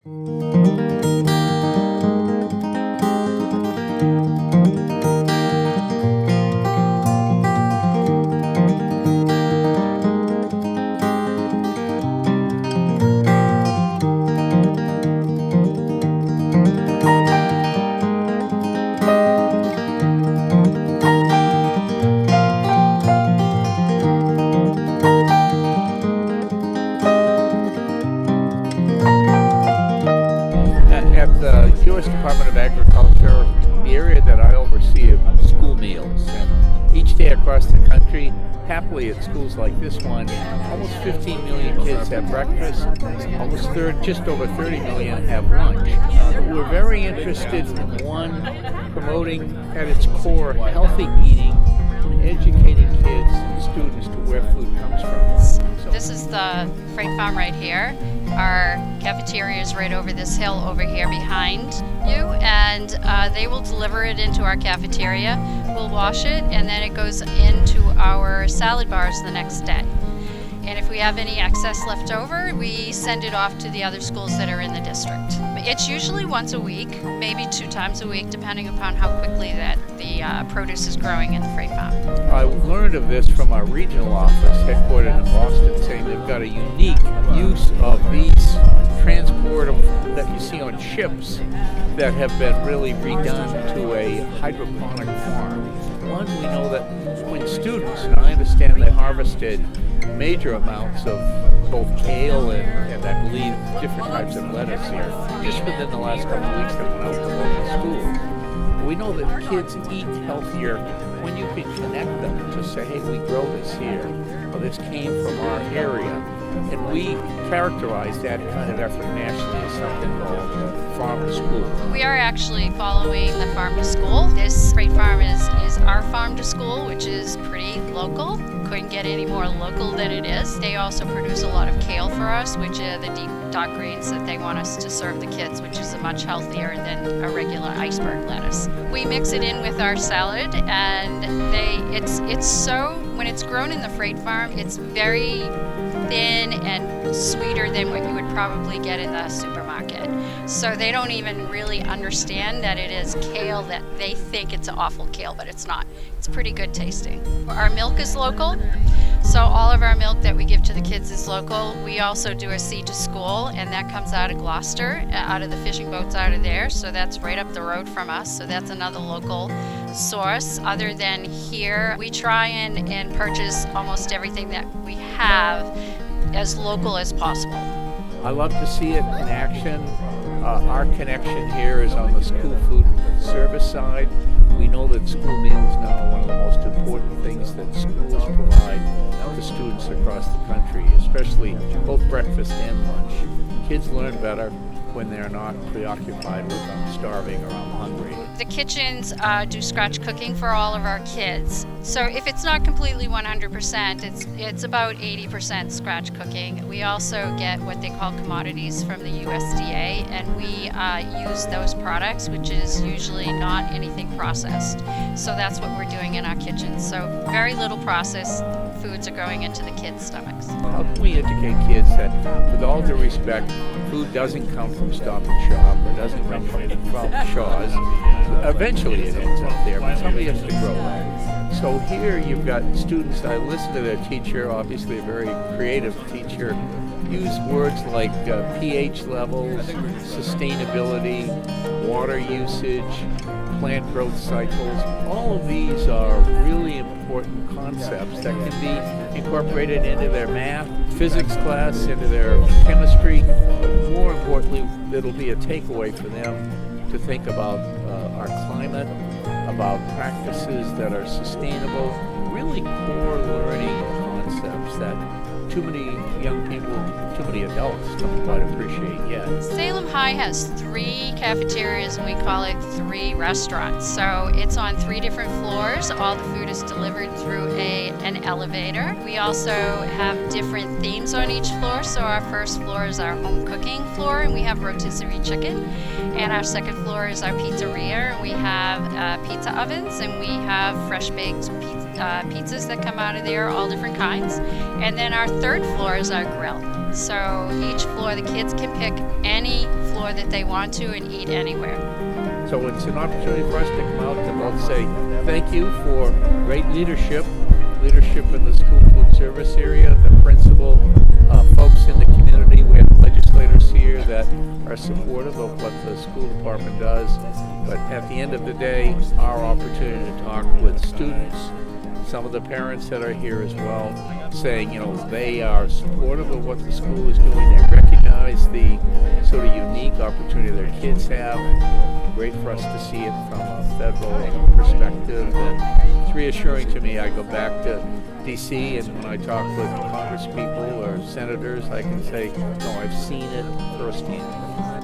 At the U.S. Department of Agriculture, the area that I oversee is school meals. And each day across the country, happily at schools like this one, almost 15 million kids have breakfast, just over 30 million have lunch. We're very interested in promoting at its core healthy eating, educating kids and students to where food comes from. This is the freight farm right here. Our cafeteria is right over this hill over here behind you, and they will deliver it into our cafeteria. We'll wash it, and then it goes into our salad bars the next day. And if we have any excess left over, we send it off to the other schools that are in the district. It's usually once a week, maybe 2 times a week, depending upon how quickly that the produce is growing in the freight farm. I learned of this from our regional office, headquartered in Boston, saying they've got a unique use of these transport that you see on ships that have been really redone to a hydroponic farm. One, we know that when students, and I understand they harvested major amounts of both kale and I believe different types of lettuce here, just within the last couple of weeks that went out to local school. We know that kids eat healthier when you can connect them to say, hey, we grow this here, or this came from our area. And we characterize that kind of effort nationally as something called farm to school. We are actually following the farm to school. This freight farm is our farm to school, which is pretty local. Couldn't get any more local than it is. They also produce a lot of kale for us, which are the deep dark greens that they want us to serve the kids, which is much healthier than a regular iceberg lettuce. We mix it in with our salad, and it's so, when it's grown in the freight farm, it's very thin and sweeter than what you would probably get in the supermarket. So they don't even really understand that it is kale, that they think it's awful kale, but it's not. It's pretty good tasting. Our milk is local, so all of our milk that we give to the kids is local. We also do a seed to school, and that comes out of Gloucester, out of the fishing boats out of there, so that's right up the road from us, so that's another local source. Other than here, we try and purchase almost everything that we have as local as possible. I love to see it in action. Our connection here is on the school food service side. We know that school meals now are one of the most important things that schools provide to students across the country, especially both breakfast and lunch. Kids learn better when they're not preoccupied with I'm starving or I'm hungry. The kitchens do scratch cooking for all of our kids. So if it's not completely 100%, it's about 80% scratch cooking. We also get what they call commodities from the USDA, and we use those products, which is usually not anything processed. So that's what we're doing in our kitchens. So very little processed foods are going into the kids' stomachs. How can we educate kids that, with all due respect, food doesn't come from Stop and Shop or doesn't come from Shaw's? Eventually it ends up there, but somebody has to grow it. So here you've got students, I listen to their teacher, obviously a very creative teacher, use words like pH levels, sustainability, water usage, plant growth cycles. All of these are really important concepts that can be incorporated into their math, physics class, into their chemistry, but more importantly, it'll be a takeaway for them to think about our climate, about practices that are sustainable, really core learning concepts that too many young people, too many adults don't quite appreciate yet. Salem High has 3 cafeterias, and we call it 3 restaurants. So it's on 3 different floors. All the food is delivered through an elevator. We also have different themes on each floor. So our first floor is our home cooking floor, and we have rotisserie chicken. And our second floor is our pizzeria. We have pizza ovens, and we have fresh baked pizzas that come out of there, all different kinds. And then our third floor is our grill. So each floor, the kids can pick any floor that they want to and eat anywhere. So it's an opportunity for us to come out to both say thank you for great leadership in the school food service area, the principal, folks in the community. We have legislators here that are supportive of what the school department does. But at the end of the day, our opportunity to talk with students, some of the parents that are here as well, saying, they are supportive of what the school is doing. They recognize the sort of unique opportunity their kids have. Great for us to see it from a federal perspective, and it's reassuring to me. I go back to DC, and when I talk with congresspeople or senators, I can say, no, I've seen it firsthand.